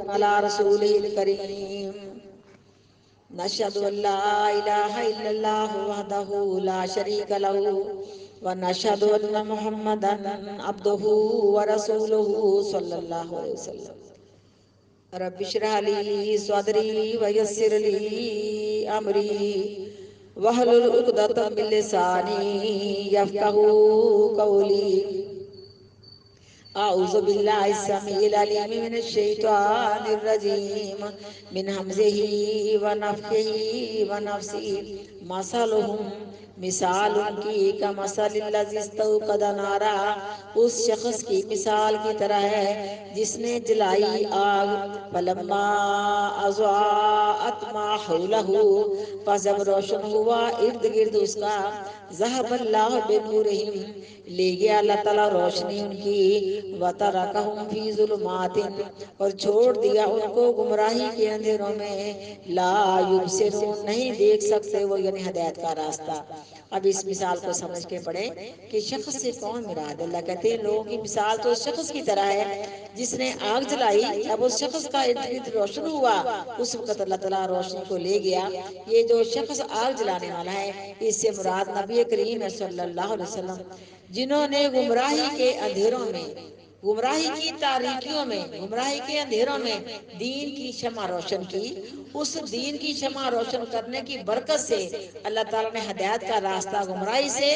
على رسوله الكريم نشهد أن لا إله إلا الله وحده لا شريك له ونشهد أن محمدا عبده ورسوله صلى الله عليه وسلم رب اشرح لي صدري ويسر لي أمري واحلل عقدة من لساني يفقهوا قولي أعوذ بالله السميع العليم من الشيطان الرجيم من همزه ونفخه ونفسه مثلهم مثال کی کمثل الذی استوقد نارا اس شخص کی مثال کی طرح ہے جس نے جلائی آگ فلما اضاءت ما حولہ پس جب روشن ہوا ارد گرد اس کا ذہب اللہ بنورہم لے گیا اللہ تعالیٰ روشنی ان کی وَتَرَكَهُمْ فِي ظُلُمَاتٍ اور چھوڑ دیا ان کو گمراہی کے اندھیروں میں لا یبصرون نہیں دیکھ سکتے وہ یعنی ہدایت کا راستہ۔ اب اس مثال کو سمجھ کے پڑھیں کہ شخص سے کون مراد؟ اللہ کہتے ہیں لوگوں کی مثال تو اس شخص کی طرح ہے جس نے آگ جلائی، اب اس شخص کا ارد گرد روشن ہوا، اس وقت اللہ تعالیٰ روشنی کو لے گیا۔ یہ جو شخص آگ جلانے والا ہے اس سے مراد نبی کریم صلی اللہ علیہ وسلم جنہوں نے گمراہی کے اندھیروں میں، گمراہی کی تاریکیوں میں، گمراہی کے اندھیروں میں دین کی شمع روشن کی، اس دین کی شمع روشن کرنے کی برکت سے اللہ تعالیٰ نے ہدایت کا راستہ گمراہی سے،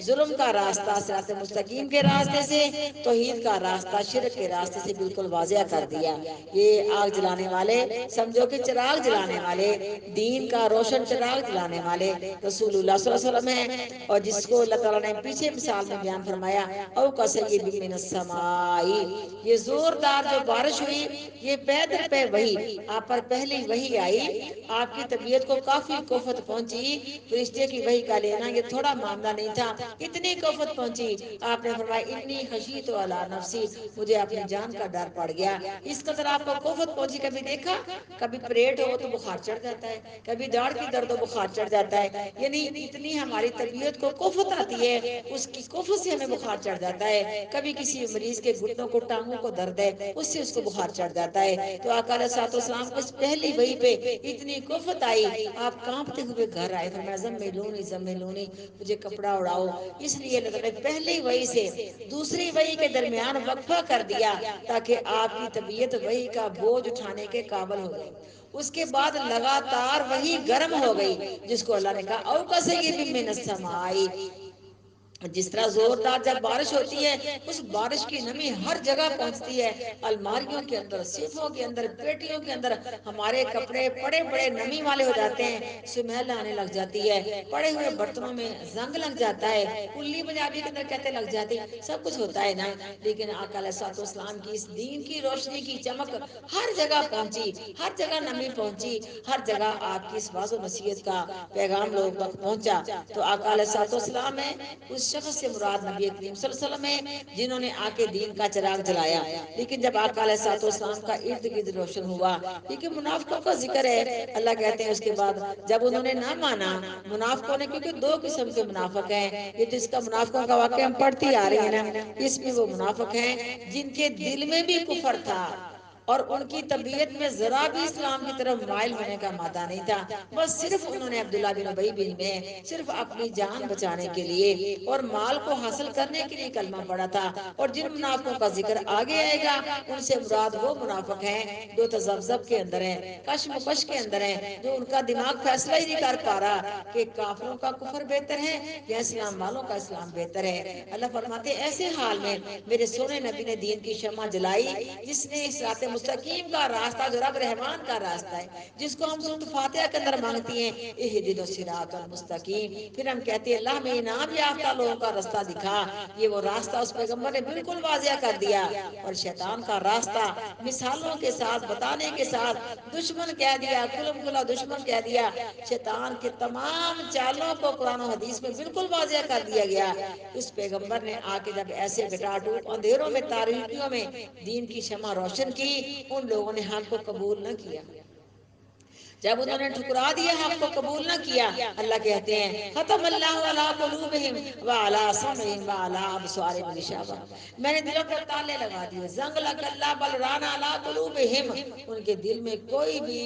ظلم کا راستہ صراط مستقیم کے راستے سے، توحید کا راستہ شرک کے راستے سے بالکل واضح کر دیا۔ یہ آگ جلانے والے سمجھو کہ چراغ جلانے والے، دین کا روشن چراغ جلانے والے رسول اللہ صلی اللہ علیہ وسلم ہیں، اور جس کو اللہ تعالیٰ نے پیچھے مثال میں بیان فرمایا او کسیب من السماء، یہ زوردار جو بارش ہوئی، یہ پے در پے وحی آپ پر پہلی وحی آئی، آپ کی طبیعت کو کافی کوفت پہنچی، فرشتے کی وحی کا لینا یہ تھوڑا معاملہ نہیں تھا، اتنی کوفت پہنچی، آپ نے فرمایا انی خشیت علی نفسی، مجھے اپنی جان کا ڈر پڑ گیا۔ اس قدر آپ کو کوفت پہنچی، کبھی دیکھا کبھی پریٹ ہو تو بخار چڑھ جاتا ہے، کبھی داڑھ کی درد ہو بخار چڑھ جاتا ہے، یعنی اتنی ہماری طبیعت کو کوفت آتی ہے، اس کی کوفت سے ہمیں بخار چڑھ جاتا ہے، کبھی کسی مریض کے گھٹنوں کو ٹانگوں کو درد ہے اس سے اس کو بخار چڑھ جاتا ہے، تو آقا علیہ الصلوۃ والسلام کو اس پہلی وحی پہ اتنی کوفت آئی، آپ کانپتے ہوئے گھر آئے، فرمایا زملونی زملونی، مجھے کپڑا اڑاؤ۔ اس لیے اللہ تعالیٰ نے پہلی وحی سے دوسری وحی کے درمیان وقفہ کر دیا تاکہ آپ کی طبیعت وحی کا بوجھ اٹھانے کے قابل ہو جائے۔ اس کے بعد لگاتار وحی گرم ہو گئی، جس کو اللہ نے کہا او کسیب من السماء، جس طرح زوردار جب بارش ہوتی ہے اس بارش کی نمی ہر جگہ پہنچتی ہے، الماریوں کے اندر، سیفوں کے اندر، پیٹیوں کے اندر ہمارے کپڑے بڑے بڑے نمی والے ہو جاتے ہیں، سمیل آنے لگ جاتی ہے، پڑے ہوئے برتنوں میں زنگ لگ جاتا ہے، کلی پنجابی کے اندر کہتے لگ جاتی، سب کچھ ہوتا ہے نا، لیکن آقا علیہ الصلوۃ والسلام کی اس دین کی روشنی کی چمک ہر جگہ پہنچی، ہر جگہ نمی پہنچی، ہر جگہ آپ کی اس واعظ و نصیحت کا پیغام لوگ تک پہنچا۔ تو آقا علیہ الصلوۃ والسلام ہے اس شخص سے مراد نبی کریم صلی اللہ علیہ وسلم ہے جنہوں نے آ کے دین کا چراغ جلایا، لیکن جب آقا علیہ الصلوۃ والسلام کا ارد گرد روشن ہوا، کیونکہ منافقوں کا ذکر ہے، اللہ کہتے ہیں اس کے بعد جب انہوں نے نہ مانا، منافقوں نے، کیونکہ دو قسم کے منافق ہیں، یہ تو اس کا منافقوں کا واقعہ ہم پڑھتی آ رہی ہیں نا، اس میں وہ منافق ہیں جن کے دل میں بھی کفر تھا اور ان کی طبیعت میں ذرا بھی اسلام کی طرف مائل ہونے کا مادہ نہیں تھا، بس صرف انہوں نے عبداللہ بن ابی بن میں صرف اپنی جان بچانے کے لیے اور مال کو حاصل کرنے کے لیے کلمہ پڑھا تھا، اور جن منافقوں کا ذکر آگے آئے گا ان سے مراد وہ منافق ہیں جو تذبذب کے اندر ہیں، کشمکش کے اندر ہیں، جو ان کا دماغ فیصلہ ہی نہیں کر پا رہا کہ کافروں کا کفر بہتر ہے یا اسلام والوں کا اسلام بہتر ہے۔ اللہ فرماتے ہیں ایسے حال میں میرے سونے نبی نے دین کی شمع جلائی، جس نے صراط مستقیم کا راستہ جو رب رحمان کا راستہ ہے، جس کو ہم سورۃ فاتحہ کے اندر مانگتی ہیں اہدنا الصراط المستقیم، پھر ہم کہتے ہیں اللہ میں انعام یافتہ لوگوں کا راستہ دکھا، یہ وہ راستہ اس پیغمبر نے بالکل واضح کر دیا، اور شیطان کا راستہ مثالوں کے ساتھ بتانے کے ساتھ دشمن کہہ دیا، کھلم کھلا دشمن کہہ دیا، شیطان کے تمام چالوں کو قرآن و حدیث میں بالکل واضح کر دیا گیا۔ اس پیغمبر نے آ کے جب ایسے گٹاٹوپ اندھیروں میں تاریکیوں میں دین کی شمع روشن کی، ان لوگوں نے حق کو قبول نہ کیا، جب انہوں نے ٹھکرا دیا، حق کو قبول نہ کیا، اللہ کہتے ہیں ختم اللہ علی قلوبہم وعلی سمعہم وعلی ابصارہم غشاوہ، میں نے دلوں پر تالے لگا دیے، زنگ لگ اللہ بل ران علی قلوبہم، ان کے دل میں کوئی بھی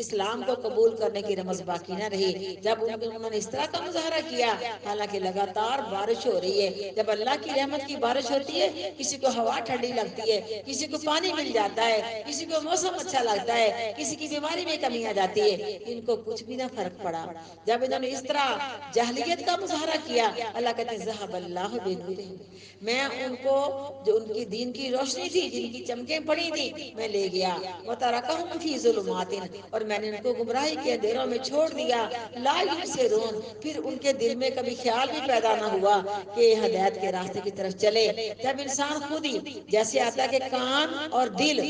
اسلام کو قبول کرنے کی رمز باقی نہ رہی۔ جب انہوں نے اس طرح کا مظاہرہ کیا، حالانکہ لگاتار بارش ہو رہی ہے، جب اللہ کی رحمت کی بارش ہوتی ہے، کسی کو ہوا ٹھنڈی لگتی ہے، کسی کو پانی مل جاتا ہے، کسی کو موسم اچھا لگتا ہے، کسی کی بیماری میں کمی آ جاتی ہے، ان کو کچھ بھی نہ فرق پڑا۔ جب انہوں نے اس طرح جاہلیت کا مظاہرہ کیا، اللہ کہتے ہیں ذہب اللہ بنورہم، میں ان کو جو ان کی دین کی روشنی تھی، جن کی چمکیں پڑی تھی، میں لے گیا، وترکہم فی ظلمات، اور میں نے ان کو گمراہی کے اندھیروں میں چھوڑ دیا، لا یبصرون، پھر ان کے دل میں کبھی خیال بھی پیدا نہ ہوا کہ ہدایت کے راستے کی طرف چلے۔ جب انسان خود ہی جیسے آتا ہے کہ کان اور دل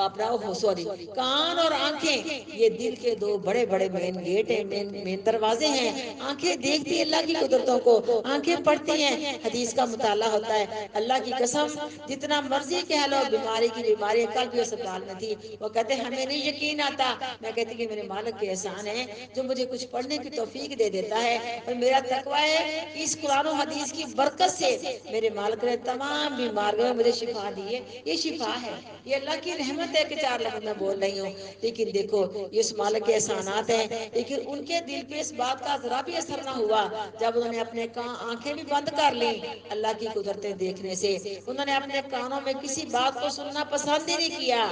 اپنا سوری کان اور آنکھیں یہ دل کے دو بڑے بڑے مین گیٹ ہیں، مین دروازے ہیں۔ آنکھیں دیکھتی ہیں اللہ کی قدرتوں کو، آنکھیں پڑھتی ہیں، حدیث کا مطالعہ ہوتا ہے۔ اللہ کی قسم جتنا مرضی کہہ لو بیماری کی بیماری، کل بھی اسپتال میں تھی، وہ کہتے ہیں ہمیں نہیں یقین آتا، میں کہتی کہ میرے مالک کے احسان ہے جو مجھے کچھ پڑھنے کی توفیق دے دیتا ہے، اور میرا تقوی ہے کہ اس قرآن و حدیث کی برکت سے میرے مالک نے تمام بیماریوں میں مجھے شفا دی ہے۔ یہ شفا ہے، یہ اللہ کی رحمت ہے کہ چار لفظ میں بول رہی ہوں۔ لیکن دیکھو یہ اس مالک کے احسانات ہیں، لیکن ان کے دل پہ اس بات کا ذرا بھی اثر نہ ہوا جب انہوں نے اپنے آنکھیں بھی بند کر لیں اللہ کی قدرتیں دیکھنے سے، انہوں نے اپنے کانوں میں کسی بات کو سننا پسند ہی نہیں کیا۔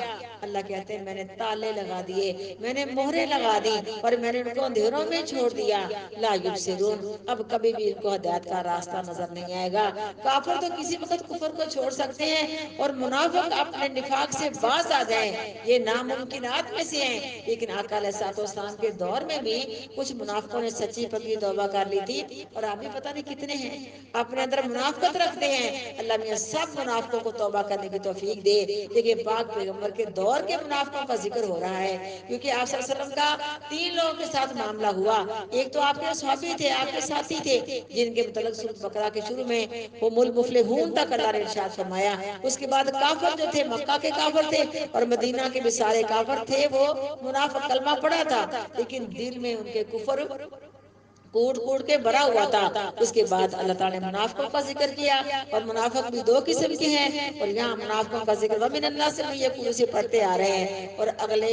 اللہ کہتے ہیں میں نے تالے لگا دیے، میں نے مہریں لگا دی، اور میں نے ان کو اندھیروں میں چھوڑ دیا، لا یبصرون، اب کبھی بھی ان کو ہدایت کا راستہ نظر نہیں آئے گا۔ کافر تو کسی وقت کفر کو چھوڑ سکتے ہیں، اور منافق اپنے نفاق سے باز آ جائیں، یہ ناممکنات میں سے ہیں۔ لیکن آقا علیہ الصلوۃ والسلام کے دور میں بھی کچھ منافقوں نے سچی پکی توبہ کر لی تھی، اور ابھی پتہ نہیں کتنے ہیں اپنے اندر منافقت رکھتے ہیں۔ اللہ میاں سب منافقوں کو توبہ کرنے کی توفیق دے۔ لیکن پاک پیغمبر کے دور کے منافقوں کا ذکر ہو رہا ہے، کیونکہ آپ صلی اللہ علیہ وسلم کا 3 لوگوں کے ساتھ معاملہ ہوا۔ ایک تو آپ کے صحابی تھے، آپ کے ساتھی تھے، جن کے متعلق سورۃ بقرہ کے شروع میں ہم المفلحون تک اللہ نے ارشاد فرمایا۔ اس کے بعد کافر جو تھے مکہ کے کافر تھے، اور مدینہ کے بھی سارے کافر تھے، وہ منافق کلمہ پڑا تھا، لیکن دل میں ان کے کفر کوٹ کوٹ کے بھرا ہوا تھا۔ اس کے بعد اللہ تعالیٰ نے منافقوں کا ذکر کیا، اور منافق بھی 2 قسم کے ہیں، اور یہاں منافقوں کا ذکر وَمِنَ النَّاسِ مَن يَقُولُ سے پڑھتے آ رہے ہیں، اور اگلے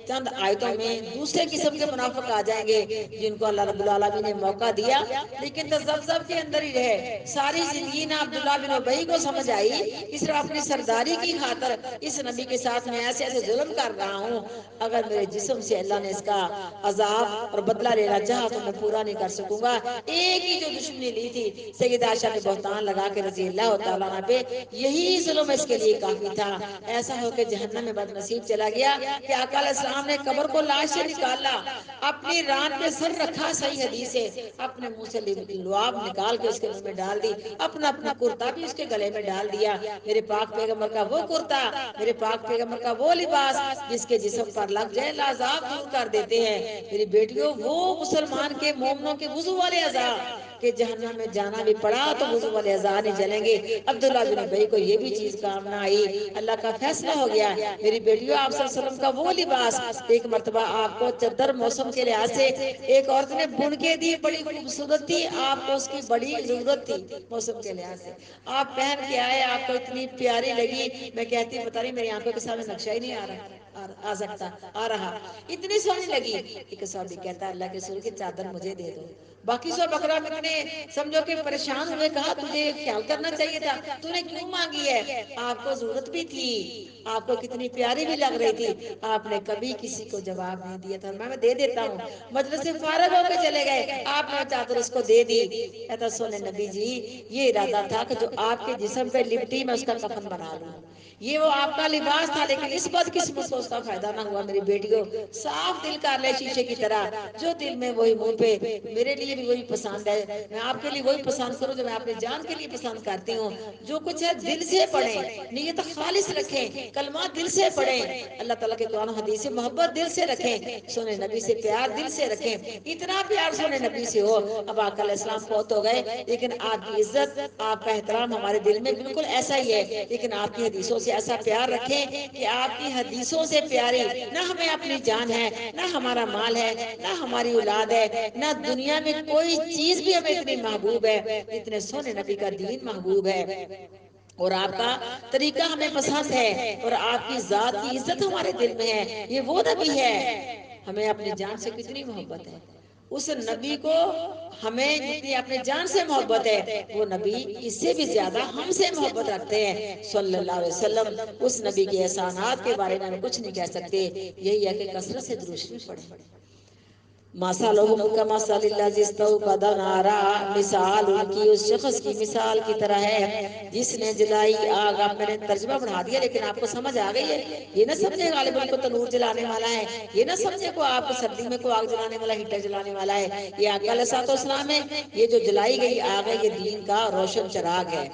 چند آیتوں میں دوسرے قسم کے منافق آ جائیں گے جن کو اللہ رب العالمین نے موقع دیا لیکن تذبذب کے اندر ہی رہے۔ ساری زندگی نہ عبداللہ بن ابی کو سمجھ آئی کہ صرف اپنی سرداری کی خاطر اس نبی کے ساتھ میں ایسے ایسے ظلم کر رہا ہوں، اگر میرے جسم سے اللہ نے اس کا عذاب اور بدلہ لینا چاہا تو میں پورا نہیں کر سکوں گا۔ ایک ہی جو دشمنی لی تھی سیدہ عائشہ پہ بہتان لگا کے رضی اللہ تعالیٰ عنہ پہ، یہی ظلم اس کے لیے کافی تھا۔ ایسا ہو کہ جہنم میں بد نصیب چلا گیا کہ آقا علیہ السلام نے قبر کو لاش سے نکالا، اپنی ران پہ سر رکھا، صحیح حدیث ہے، اپنے منہ سے لعاب نکال کے اس کے منہ میں ڈال دی، اپنا کرتا بھی اس کے گلے میں ڈال دیا۔ میرے پاک پیغمبر کا وہ کرتا، میرے پاک پیغمبر کا وہ لباس جس کے جسم پر لگ جائے عذاب دور کر دیتے ہیں۔ میری بیٹیوں وہ مسلمان کے مومنوں کے وضو والے اعضاء کہ جہنم میں جانا بھی پڑا تو وضو والے اعضاء نہیں جلیں گے۔ عبداللہ بن ابی کو یہ بھی چیز کام نہ آئی، اللہ کا فیصلہ ہو گیا۔ میری بیٹیوں آپ صلی اللہ علیہ وسلم کا وہ لباس، ایک مرتبہ آپ کو چادر موسم کے لحاظ سے ایک عورت نے بن کے دی، بڑی خوبصورت تھی، آپ کو اس کی بڑی ضرورت تھی موسم کے لحاظ سے، آپ پہن کے آئے، آپ کو اتنی پیاری لگی، میں کہتی پتہ نہیں میری آنکھوں کے سامنے نقشہ ہی نہیں آ رہا، اتنی سونی لگی۔ ایک صحابی کہتا ہے اللہ کے رسول کی چادر مجھے دے دو۔ باقی سب اکرام اتنے سمجھو کہ پریشان ہوئے، کہا تجھے خیال کرنا چاہیے تھا، تو نے کیوں مانگی ہے؟ آپ کو ضرورت بھی تھی، آپ کو کتنی پیاری بھی لگ رہی تھی، آپ نے کبھی کسی کو جواب نہیں دیا تھا، میں دے دیتا ہوں۔ مجلس سے فارغ ہو کے چلے گئے، آپ نے چادر اس کو دے دی۔ کہتا سونے نبی جی یہ ارادہ تھا کہ جو آپ کے جسم پہ لپٹی میں اس کا کفن بنا لوں، یہ وہ آپ کا لباس تھا، لیکن اس بدقسمت کو اس کا فائدہ نہ ہوا۔ میری بیٹیوں صاف دل کر لے شیشے کی طرح، جو دل میں وہی منہ پہ، میرے لیے بھی وہی پسند ہے، میں آپ کے لیے وہی پسند کروں جو میں اپنی جان کے لیے پسند کرتی ہوں۔ جو کچھ ہے دل سے پڑھیں، نیت خالص رکھیں، کلمہ دل سے پڑھیں، اللہ تعالیٰ کے قرآن و حدیث سے محبت دل سے رکھیں، سونے نبی سے پیار دل سے رکھیں۔ اتنا پیار سونے نبی سے ہو۔ اب آقا علیہ السلام فوت ہو گئے، لیکن آپ کی عزت، آپ کا احترام ہمارے دل میں بالکل ایسا ہی ہے، لیکن آپ کی حدیثوں سے ایسا پیار رکھیں کہ آپ کی حدیثوں سے سے پیاری نہ ہمیں اپنی جان ہے، نہ ہمارا مال ہے، نہ ہماری اولاد ہے، نہ دنیا میں کوئی چیز بھی ہمیں اتنی محبوب ہے جتنے سونے نبی کا دین محبوب ہے، اور آپ کا طریقہ ہمیں پسند ہے، اور آپ کی ذات کی عزت ہمارے دل میں ہے۔ یہ وہ نبی ہے، ہمیں اپنی جان سے کتنی محبت ہے، اس نبی کو ہمیں جتنی اپنے جان سے محبت ہے، وہ نبی اس سے بھی زیادہ ہم سے محبت رکھتے ہیں صلی اللہ علیہ وسلم۔ اس نبی کے احسانات کے بارے میں ہم کچھ نہیں کہہ سکتے، یہی ہے کہ کثرت سے درود شریف پڑھیں۔ مثلہم کمثل الذی استوقد نارا، مثال ان کی اس شخص کی مثال کی طرح ہے جس نے جلائی آگ۔ اب میں نے ترجمہ بڑھا دیا لیکن آپ کو سمجھ آ گئی ہے، یہ نہ سمجھے غالباً کو تنور جلانے والا ہے، یہ نہ سمجھے کو آپ کو سردی میں کو آگ جلانے والا، ہیٹر جلانے والا ہے، یہ آقا علیہ الصلوۃ والسلام ہے، یہ جو جلائی گئی آگ ہے یہ دین کا روشن چراغ ہے۔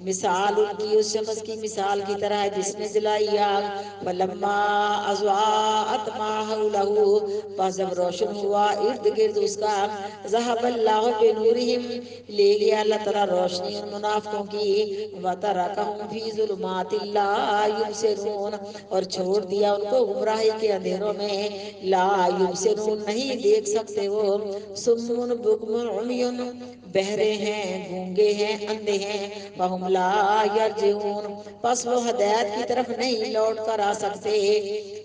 مثال ان کی اس شخص کی مثال کی طرح ہے جس نے جلائی آگ، فلما اضاءت ما حولہ، پس جب روشن ہوا ارد گرد اس کا، ذہب اللہ بنورہم، لے گیا اللہ تعالیٰ روشنی ان منافقوں کی، وترکہم فی ظلمات لا یبصرون، اور چھوڑ دیا ان کو گمراہی کے اندھیروں میں، لا یبصرون نہیں دیکھ سکتے وہ، صم بکم عمی، بہرے ہیں، گونگے ہیں، اندھے ہیں، فہم لا یرجعون، پس وہ ہدایت کی طرف نہیں لوٹ کر آ سکتے۔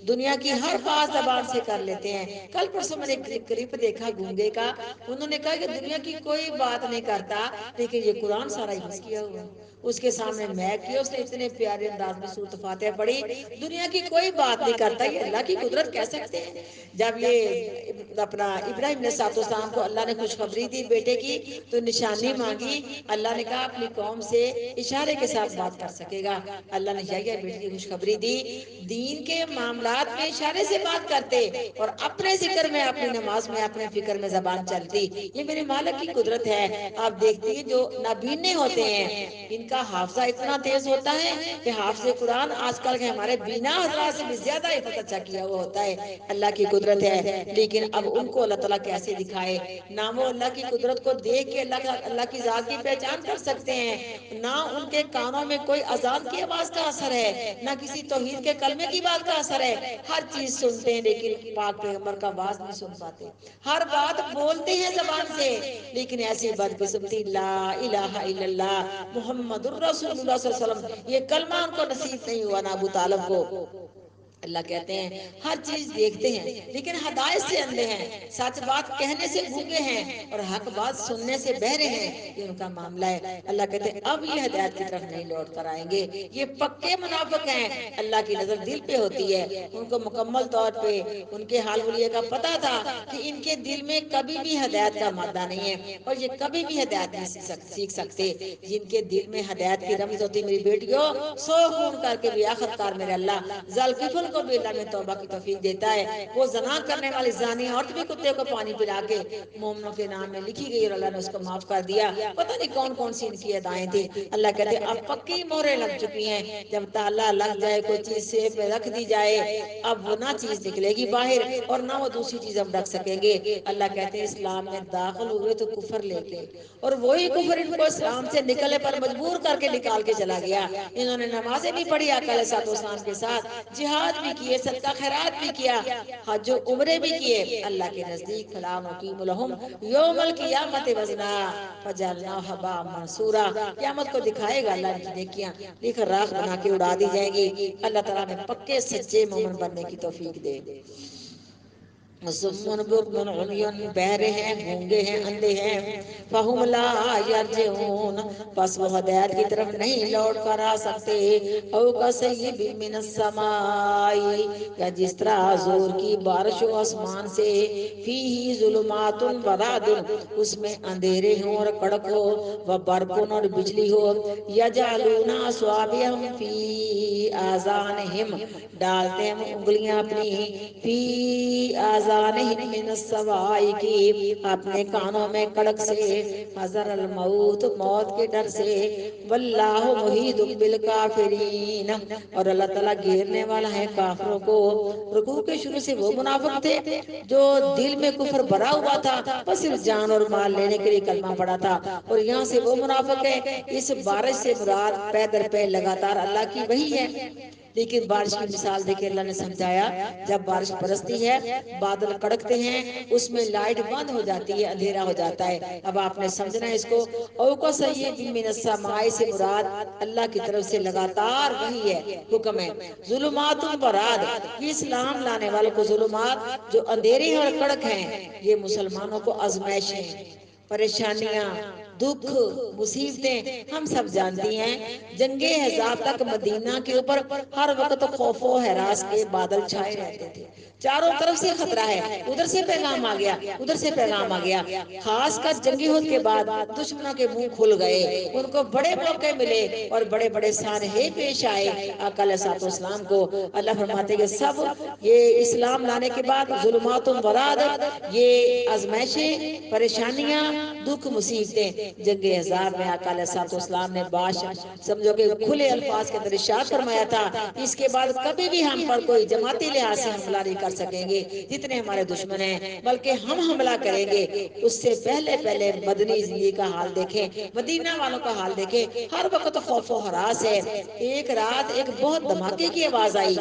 دنیا کی ہر بات زبان سے کر لیتے ہیں۔ کل پرسوں میں نے ایک کلپ دیکھا گونگے کا، انہوں نے کہا کہ دنیا کی کوئی بات نہیں کرتا لیکن یہ قرآن سارا حفظ کیا ہوا ہے، اس کے سامنے میک کیا، اس نے اتنے پیارے انداز میں سورۃ فاتحہ پڑھی، دنیا کی کوئی بات نہیں کرتا، یہ اللہ کی قدرت کہہ سکتے ہیں۔ جب یہ اپنا ابراہیم علیہ السلام کو اللہ نے خوشخبری دی بیٹے کی تو نشانی مانگی، اللہ نے کہا اپنی قوم سے اشارے کے ساتھ بات کر سکے گا، اللہ نے یحییٰ بیٹے کی خوشخبری دی، دین کے معاملات میں اشارے سے بات کرتے اور اپنے ذکر میں، اپنی نماز میں، اپنے فکر میں زبان چلتی، یہ میرے مالک کی قدرت ہے۔ آپ دیکھتی ہیں جو نابینے ہوتے ہیں ان کا حافظہ اتنا تیز ہوتا ہے کہ حافظ قرآن آج کل کے ہمارے بینا حضرات سے بھی زیادہ حفظ اچھا کیا ہوا ہوتا ہے، اللہ کی قدرت ہے۔ لیکن اب ان کو اللہ تعالیٰ کیسے دکھائے، نہ وہ اللہ کی قدرت کو دیکھ کے اللہ کی ذات کی پہچان کر سکتے ہیں، نہ ان کے کانوں میں کوئی اذان کی آواز کا اثر ہے، نہ کسی توحید کے کلمے کی بات کا اثر ہے، ہر چیز سنتے ہیں لیکن پاک پیغمبر کا باز نہیں سن پاتے، ہر بات بولتے ہیں زبان سے لیکن ایسی بدقسمتی لا الہ الا اللہ محمد الرسول اللہ صلی اللہ علیہ وسلم یہ کلمہ ان کو نصیب نہیں ہوا، نہ ابو طالب کو۔ اللہ کہتے ہیں ہر چیز دیکھتے ہیں لیکن ہدایت سے اندھے ہیں، سچ بات کہنے سے گونگے ہیں، اور حق بات سننے سے بہرے ہیں، یہ ان کا معاملہ ہے۔ اللہ کہتے ہیں اب یہ ہدایت کی طرف نہیں لوٹ کر آئیں گے، یہ پکے منافق ہیں، اللہ کی نظر دل پہ ہوتی ہے، ان کو مکمل طور پہ ان کے حال حلیے کا پتہ تھا کہ ان کے دل میں کبھی بھی ہدایت کا مادہ نہیں ہے اور یہ کبھی بھی ہدایت نہیں سیکھ سکتے۔ جن کے دل میں ہدایت کی رمز ہوتی میری بیٹیوں، سو خون کر کے بھی آخر کار میرے اللہ ذوالکفل کو بھی اللہ میں توبہ کی توفیق دیتا ہے۔ وہ زنا کرنے والی زانی عورت بھی کتے کو پانی پلا کے مومنوں کے نام میں لکھی گئی اور اللہ نے اس کو معاف کر دیا۔ پتہ نہیں کون کون سی ان کی ادائیں تھی۔ اللہ کہتے ہیں اب پکی مہریں لگ چکی ہیں، جب تالا لگ جائے کوئی چیز سیف میں رکھ دی جائے اب وہ نہ چیز نکلے گی باہر اور نہ وہ دوسری چیز ہم رکھ سکیں گے۔ اللہ کہتے ہیں اسلام میں داخل ہوئے تو کفر لے کے، اور وہی کفر ان کو اسلام سے نکلے پر مجبور کر کے نکال کے چلا گیا۔ انہوں نے نمازیں بھی پڑھی آقا علیہ السلام کے ساتھ، جہاد بھی کیے، صدقہ خیرات بھی کیا، حج و عمرے بھی کیے، اللہ کے نزدیک فلا نقیم لہم یوم القیامت وزنا فجعلناہ ہباء منثورا، قیامت کو دکھائے گا اللہ ان کی نیکیاں لکھ راکھ بنا کے اڑا دی جائیں گی۔ اللہ تعالیٰ میں پکے سچے مومن بننے کی توفیق دے۔ صم بکم عمی، بہرے ہیں، گونگے ہیں، اندھے ہیں، فہم لا یرجعون، پس وہ ہدایت کی طرف نہیں لوٹ کر آ سکتے۔ او کصیب من السماء، یا جس طرح زور کی بارش ہو آسمان سے، فیہ ظلمات و رعد، اس میں اندھیرے ہوں اور کڑک ہو، وبرق اور بجلی ہو، یجعلون اصابعہم فی آذانہم، ڈالتے ہیں انگلیاں اپنی، فی آذانہم من الصواعق، اپنے کانوں میں کڑک سے، حذر الموت، موت کے ڈر سے، واللہ محیط بالکافرین، اور اللہ تعالیٰ گھیرنے والا ہے کافروں کو۔ رکوع کے شروع سے وہ منافق تھے جو دل میں کفر بھرا ہوا تھا بس صرف جان اور مال لینے کے لیے کلمہ پڑا تھا، اور یہاں سے وہ منافق ہے، اس بارش سے مراد پے در پے لگاتار اللہ کی وحی ہے۔ لیکن بارش کی مثال دیکھیں اللہ نے سمجھایا، جب بارش برستی ہے بادل کڑکتے ہیں اس میں لائٹ بند ہو جاتی ہے، اندھیرا ہو جاتا ہے۔ اب آپ نے سمجھنا ہے اس کو، اوقا سید من السماء سے مراد اللہ کی طرف سے لگاتار وحی ہے، حکم ہے۔ ظلمات براد، یہ اسلام لانے والوں کو ظلمات جو اندھیرے اور کڑک ہیں، یہ مسلمانوں کو آزمائشیں، پریشانیاں، دکھ، مصیبتیں ہم سب جانتی ہیں۔ جنگ احزاب تک مدینہ کے اوپر ہر وقت خوف و ہراس کے بادل چھائے رہتے تھے، چاروں طرف سے خطرہ ہے، ادھر سے پیغام آ گیا، ادھر سے پیغام آ گیا۔ خاص کر جنگ احد کے بعد دشمنوں کے منہ کھل گئے، ان کو بڑے موقع ملے اور بڑے بڑے سانحے پیش آئے آقا علیہ الصلوۃ والسلام کو۔ اللہ فرماتے ہیں سب یہ اسلام لانے کے بعد ظلمات ورعد، یہ آزمائشیں، پریشانیاں، دکھ، مصیبتیں، جنگ احزاب میں آقا علیہ الصلوۃ والسلام نے سمجھو کہ کھلے الفاظ کے اندر ارشاد فرمایا تھا، اس کے بعد کبھی بھی ہم پر کوئی جماعتی لحاظ سے حملہ نہیں کر سکیں گے جتنے ہمارے دشمن ہیں، بلکہ ہم حملہ کریں گے۔ اس سے پہلے مدنی زندگی کا حال دیکھیں، مدینہ والوں کا حال دیکھیں، ہر وقت خوف و ہراس ہے۔ ایک رات ایک بہت دھماکے کی آواز آئی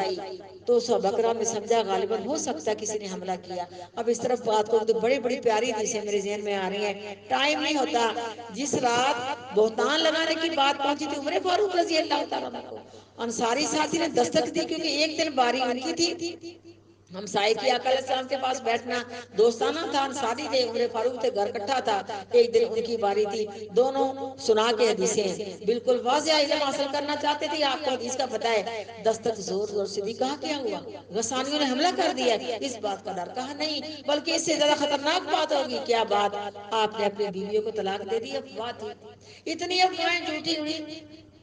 تو صحابہ کرام نے سمجھا غالباً ہو سکتا ہے کسی نے حملہ کیا۔ اب اس طرف بات کو تو بڑی بڑی پیاری حدیثیں میرے ذہن میں آ رہی ہیں، ٹائم نہیں ہوتا۔ جس رات بہتان لگانے کی بات پہنچی تھی عمر فاروق رضی اللہ تعالیٰ عنہ کو، انصاری ساتھی نے دستک دی، کیونکہ ایک دن باری ان کی تھی، ہمسائے کی آقا علیہ السلام کے پاس بیٹھنا دوستانہ تھا، انصاری تھے، عمر فاروق تھے، گھر کٹھا تھا، ایک دن ان کی باری تھی، دونوں سنا کے حدیثیں بالکل واضح علم حاصل کرنا چاہتے تھے، آپ کو حدیث کا پتہ ہے۔ دستک زور زور سے دی، کہا کیا ہوا؟ غسانیوں نے حملہ کر دیا، اس بات کا ڈر؟ کہا نہیں، بلکہ اس سے زیادہ خطرناک بات ہوگی۔ کیا بات؟ آپ نے اپنی بیویوں کو طلاق دے دی۔ افواہ تھی، اتنی افواہیں جھوٹی اڑی،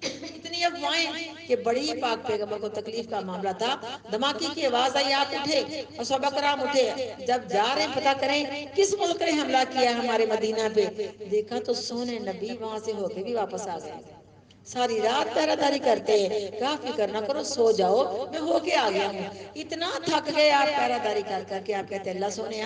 اتنی افواہیں کہ بڑی ہی پاک پیغمبر کو تکلیف کا معاملہ تھا۔ دھماکے کی آواز آئی، آپ اٹھے اور صحابہ کرام اٹھے، جب جا رہے ہیں پتہ کریں کس ملک نے حملہ کیا ہمارے مدینہ پہ، دیکھا تو سونے نبی وہاں سے ہو کے بھی واپس آ گئے۔ ساری رات پہرہ داری کرتے ہیں، کہا فکر نہ کرو، سو جاؤ، میں ہو کے آ گیا ہوں۔ اتنا تھک گئے آپ پہرہ داری کر کر کے، آپ کہتے ہیں اللہ سونے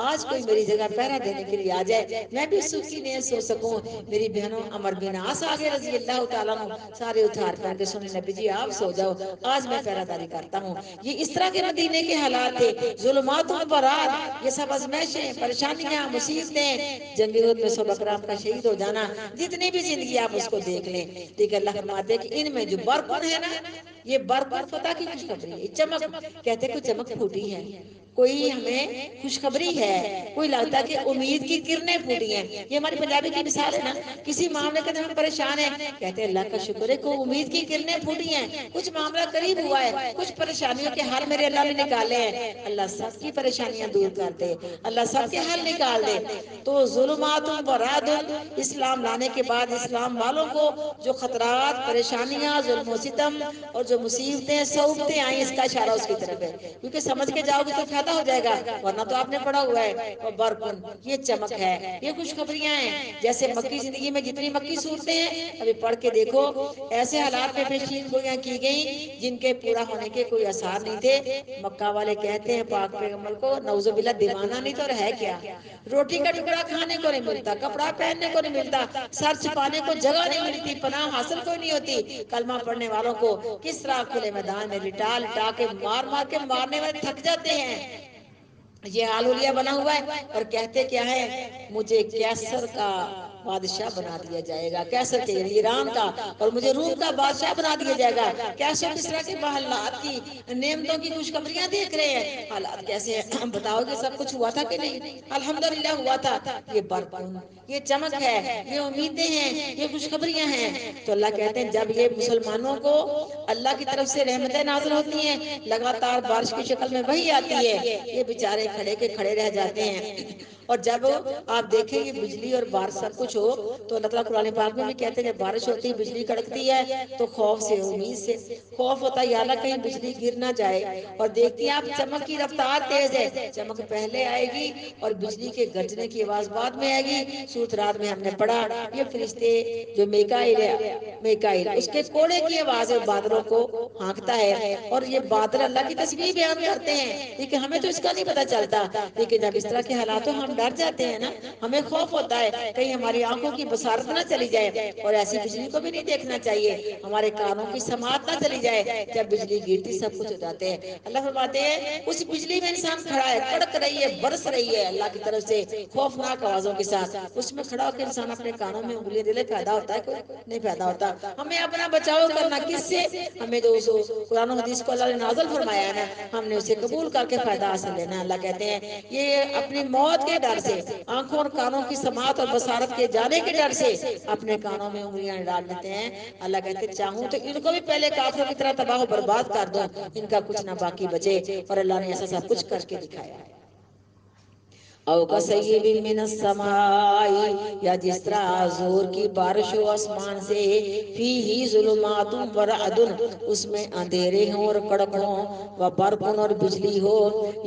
آج کوئی میری جگہ پہرہ دینے کے لیے آ جائے، میں بھی سکھی نہیں سو سکوں۔ میری بہنوں عمر بن عاص آگے رضی اللہ تعالیٰ عنہ، سارے اتھار پہن کے سونے نبی جی آپ سو جاؤ، آج میں پہرہ داری کرتا ہوں۔ یہ اس طرح کے مدینے کے حالات تھے، ظلمات و برات، یہ سب ازمائشیں، پریشانیاں، مصیبتیں، جنگ احد میں صحابہ کرام کا شہید ہو جانا، جتنی بھی زندگی آپ اس کو دیکھ لیں، لیکن اللہ فرماتے ہیں کہ ان میں جو برکن ہے نا، یہ برکن فتح کی خوشخبری ہے، چمک، کہتے ہیں کوئی چمک پھوٹی ہے، کوئی ہمیں خوشخبری ہے، کوئی لگتا ہے کہ امید کی کرنیں پھوٹی ہیں۔ یہ ہماری پنجابی کی مثال ہے نا، کسی معاملے کے اندر ہم پریشان ہیں، کہتے ہیں اللہ کا شکر ہے کوئی امید کی کرنیں پھوٹی ہیں، کچھ معاملہ قریب ہوا ہے، کچھ پریشانیوں کے حل میرے اللہ نے نکالے ہیں۔ اللہ سب کی پریشانیاں دور کر دے، اللہ سب کے حل نکال دے۔ تو ظلمات و رعد، اسلام لانے کے بعد اسلام والوں کو جو خطرات، پریشانیاں، ظلم و ستم اور جو مصیبتیں، صعوبتیں آئیں، اس کا اشارہ اس کی طرف ہے، کیونکہ سمجھ کے جاؤ گے تو فائدہ ہو جائے گا، ورنہ تو آپ نے پڑھا ہوا ہے وہ برکن، یہ چمک ہے، یہ خوشخبریاں ہیں۔ جیسے مکی زندگی میں جتنی مکی صورتیں ہیں ابھی پڑھ کے دیکھو، ایسے حالات میں پیشین گوئیاں کی گئیں جن کے پورا ہونے کے کوئی آثار نہیں تھے۔ مکہ والے کہتے ہیں پاک پیغمبر کو نعوذ باللہ دیوانہ نہیں تو رہے کیا، روٹی کا ٹکڑا کھانے کو نہیں ملتا، کپڑا پہننے کو نہیں ملتا، سر چھپانے کو جگہ نہیں ملتی، پناہ حاصل کوئی نہیں ہوتی۔ کلمہ پڑھنے والوں کو کس طرح کھلے میدان میں لٹا لٹا کے مار مار کے مارنے والے تھک جاتے ہیں۔ یہ حال حلیہ بنا ہوا ہے، اور کہتے کیا ہے، مجھے کیسر کا بادشاہ بنا دیا جائے گا، کیسر کے یعنی ایران کا، اور مجھے روم کا بادشاہ بنا دیا جائے گا۔ کیسے کس طرح کے محلات کی نعمتوں کی خوشخبریاں دیکھ رہے ہیں، حالات کیسے ہیں بتاؤ گے، سب کچھ ہوا تھا کہ نہیں؟ الحمدللہ ہوا تھا۔ یہ برکن، یہ چمک ہے، یہ امیدیں ہیں، یہ خوشخبریاں ہیں۔ تو اللہ کہتے ہیں جب یہ مسلمانوں کو اللہ کی طرف سے رحمتیں نازل ہوتی ہیں، لگاتار بارش کی شکل میں وحی آتی ہے، یہ بیچارے کھڑے کے کھڑے رہ جاتے ہیں۔ اور جب آپ دیکھیں یہ بجلی اور بارش سب کچھ ہو تو اللہ تعالیٰ قرآن پاک میں بھی کہتے ہیں جب بارش ہوتی ہے، بجلی کڑکتی ہے تو خوف سے، امید سے، خوف ہوتا ہے یا اللہ کہیں بجلی گر نہ جائے، اور دیکھتی ہیں آپ چمک کی رفتار تیز ہے، چمک پہلے آئے گی اور بجلی کے گرجنے کی آواز بعد میں آئے گی۔ سورۃ رات میں ہم نے پڑھا یہ فرشتے جو میکائیل ہے، میکائیل اس کے کوڑے کی آواز ہے، بادلوں کو ہانکتا ہے، اور یہ بادل اللہ کی تسبیح بیان کرتے ہیں، لیکن ہمیں تو اس کا نہیں پتہ چلتا۔ لیکن جب اس طرح کے حالات ہو ہم ڈر جاتے ہیں نا، ہمیں خوف ہوتا ہے کہیں ہماری ہماری آنکھوں کی بصارت نہ چلی جائے، اور ایسی بجلی کو بھی نہیں دیکھنا چاہیے، ہمارے کانوں کی سماعت نہ چلی جائے، جب بجلی گرتی سب کچھ ہو جاتے ہیں۔ اللہ فرماتے ہیں اس بجلی میں انسان کھڑا ہے، کڑک رہی ہے، برس رہی ہے اللہ کی طرف سے خوفناک آوازوں کے ساتھ، اس میں کھڑا ہو کے انسان اپنے کانوں میں انگلیاں ڈالے، فائدہ ہوتا ہے؟ کوئی نہیں فائدہ ہوتا۔ ہمیں اپنا بچاؤ کرنا کس سے؟ ہمیں جو قرآن و حدیث کو اللہ نے نازل فرمایا ہے نا، ہم نے اسے قبول کر کے فائدہ حاصل لینا ہے۔ اللہ کہتے ہیں یہ اپنی موت کے ڈر سے، آنکھوں اور کانوں کی سماعت اور بصارت کے جانے کے ڈر سے اپنے کانوں میں انگلیاں ڈال دیتے ہیں۔ اللہ کہتے ہیں چاہوں تو ان کو بھی پہلے کافروں کی طرح تباہ و برباد کر دوں، ان کا کچھ نہ باقی بچے، اور اللہ نے ایسا سب کچھ کر کے دکھایا ہے۔ او کصیب من السماء، یا جس طرح زور کی بارش ہو آسمان سے، فیہ ظلمات و رعد، اس میں اندھیرے ہوں اور کڑک ہوں، و برق اور بجلی ہو،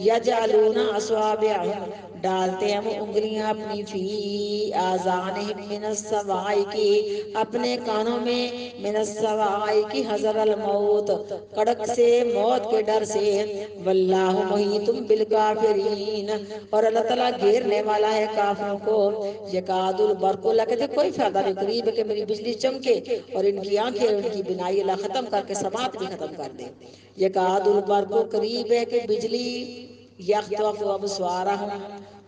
یجعلون اصابعہم، ڈالتے ہیں وہ انگلیاں اپنی، فی آذانہم من السماء کی، اپنے کانوں میں، من السماء کی، حذر الموت، کڑک سے، موت کے ڈر سے، واللہ محیط بالکافرین، اور اللہ تعالیٰ گھیرنے والا ہے کافروں کو۔ یکاد البرق، اللہ کہتے کوئی فائدہ نہیں، قریب ہے کہ میری بجلی چمکے اور ان کی آنکھیں، ان کی بینائی اللہ ختم کر کے سماعت بھی ختم کر دے۔ یکاد البرق، قریب ہے کہ بجلی، یخطف ابصارہم،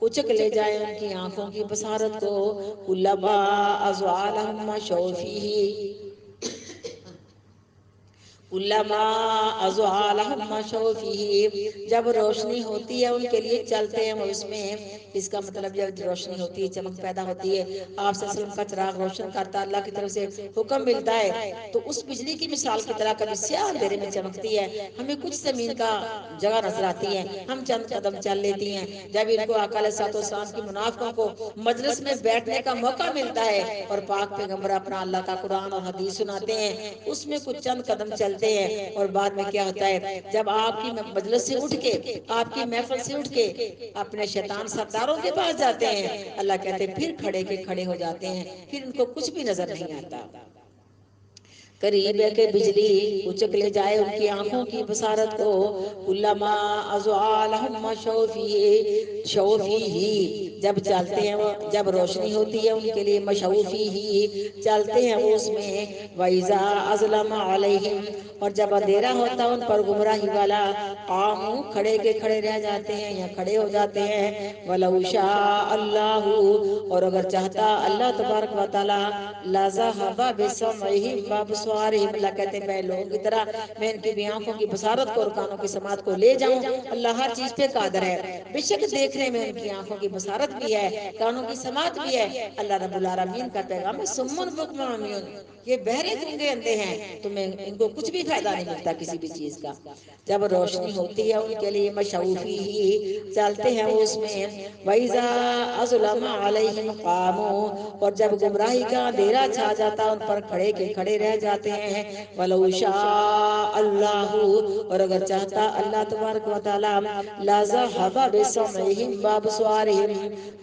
اچک لے جائے ان کی آنکھوں کی بصارت کو، کلما اضاء لہم مشوا فیہ، کلما اضاء لہم مشوا فیہ، جب روشنی ہوتی ہے ان کے لیے چلتے ہیں وہ اس میں۔ اس کا مطلب جب روشنی ہوتی ہے، چمک پیدا ہوتی ہے، آپ صلی اللہ علیہ وسلم کا چراغ روشن کرتا ہے، اللہ کی طرف سے حکم ملتا ہے، تو اس بجلی کی مثال کی طرح کبھی سیاہ اندھیرے میں چمکتی ہے، ہمیں کچھ زمین کا جگہ نظر آتی ہے، ہم چند قدم چل لیتی ہیں۔ جب ان کو آقا علیہ الصلوۃ والسلام کی منافقوں کو مجلس میں بیٹھنے کا موقع ملتا ہے اور پاک پیغمبر اپنا اللہ کا قرآن اور حدیث سناتے ہیں، اس میں کچھ چند قدم چلتے ہیں، اور بعد میں کیا ہوتا ہے، جب آپ کی مجلس سے اٹھ کے، آپ کی محفل سے اٹھ کے اپنے شیطان سرداروں کے پاس جاتے ہیں، اللہ کہتے ہیں پھر کھڑے کے کھڑے ہو جاتے ہیں، پھر ان کو کچھ بھی نظر نہیں آتا۔ قریب ہے کہ بجلی اچک لے جائے ان کی آنکھوں کی بصارت کو، کلما اضاء لہم مشوا فیہ، جب چلتے ہیں وہ، جب روشنی ہوتی ہے ان کے لیے، مشوا فیہ، چلتے ہیں وہ اس میں، وَإِذَا أَظْلَمَ عَلَيْهِمْ، اور جب اندھیرا ہوتا ان پر گمراہی والا، قاموا، کھڑے کے کھڑے رہ جاتے ہیں یا کھڑے ہو جاتے ہیں، وَلَوْ شَاءَ اللَّهُ، اور اگر چاہتا اللہ تبارک و تعالی، لَذَهَبَ بِسَمْعِهِمْ وَأَبْصَارِهِمْ، اللہ کہتے ہیں میں لوگوں کی طرح میں ان کی بھی آنکھوں کی بصارت کو اور کانوں کی سماعت کو لے جاؤں، اللہ ہر چیز پہ قادر ہے، بے شک دیکھنے میں ان کی آنکھوں کی بصارت بھی ہے، کانوں کی سماعت بھی ہے۔ اللہ رب العالمین کا پیغام ہے، سمن بکم عمیون، یہ بہرے گونگے اندھے ہیں، تمہیں ان کو کچھ بھی فائدہ نہیں ملتا کسی بھی چیز کا۔ جب روشنی ہوتی ہے ان کے لیے، مشوا فیہ، چلتے ہیں وہ اس میں، وَإِذَا أَظْلَمَ عَلَيْهِمْ قَامُوا، اور جب گمراہی کا اندھیرا چھا جاتا ان پر کھڑے کے کھڑے رہ جاتے ہیں، وَلَوْ شَاءَ اللَّهُ، اور اگر چاہتا اللہ تبارک و تعالی، لَذَهَبَ بِسَمْعِهِمْ وَأَبْصَارِهِمْ،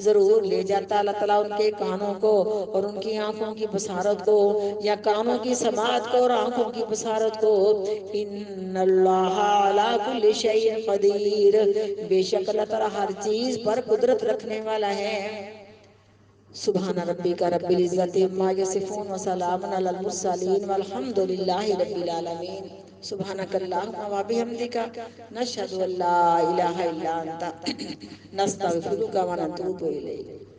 ضرور لے جاتا اللہ تعالیٰ ان کے کانوں کو اور ان کی آنکھوں کی بصارت کو، یا کانوں کی سماعت کو اور آنکھوں کی بصارت کو، ان اللہ علی کل شیء قدیر، بے شک اللہ تعالیٰ ہر چیز پر قدرت رکھنے والا ہے۔ سبحان ربک رب العزت عما یصفون وسلام علی المرسلین والحمد للہ رب العالمین۔ سبحانک اللہم وبحمدک، نشہد ان لا الہ الا انت، نستغفرک ونتوب الیک۔